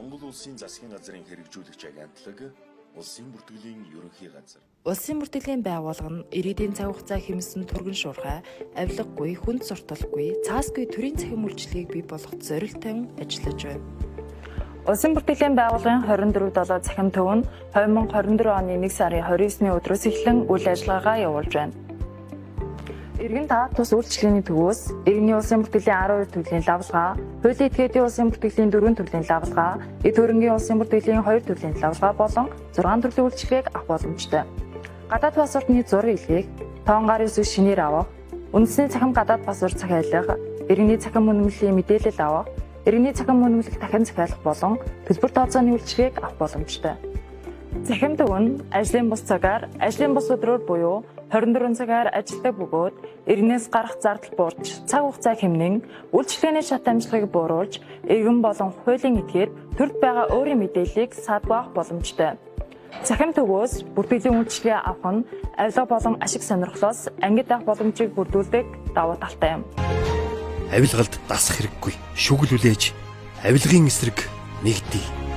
Монгол улсын засгийн газрын хэрэгжүүлэгч агентлаг, улсын бүртгэлийн ерөнхий газар. Улсын бүртгэлийн байгууллага нь ирээдүйн цаг хугацаа хэмнэсэн түргэн шуурхай, авилгагүй, хүнд сурталгүй, цаасгүй төрийн цахим үйлчлэгийг бий болгох зорилттой ажиллаж байна. Улсын бүртгэлийн байгууллагын 24/7 цахим төв нь 2024 оны 1 сарын 29-ны өдрөөс эхлэн үйл ажиллагаагаа явуулж байна. Иргэн та тус үйлчлэгээний төвөөс иргэний улсын бүртгэлийн 12 төрлийн лавлгаа, хуулийн этгээдийн улсын бүртгэлийн 4 төрлийн лавлгаа, эд хөрөнгийн улсын бүртгэлийн 2 төрлийн лавлгаа болон 6 төрлийн үйлчлэгийг авах боломжтой. Гадаад паспортны зураг илгээх, тоон гарын сүс шинээр авах, үндэсний цахим гадаад паспорт захиалах, иргэний цахим үнэмлэлийн мэдээлэл авах, иргэний цахим үнэмлэх дахин захиалах болон төлбөр тооцооны үйлчлэгийг авах боломжтой. Цахим төв нь ажлын бус цагаар, ажлын бус өдрөөр буюу 24 цагаар ажилдаг бөгөөд иргэнээс гарах зардал буурч цаг хугацаа хэмнэн үйлчлэгээний шат амжилтыг бууруулж иргэн болон хуулийн этгээд төрд байгаа өөрийн мэдээллийг саадгүй авах боломжтой. Цахим төвөөс бүртгэлийн үйлчлэгээ авах нь авилга болон ашиг сонирхлоос ангид авах боломжийг бүрдүүлдэг давуу талтай юм. Авилгалд дасах хэрэггүй. Шүгэл үлээж авилгын эсрэг нэгдээ.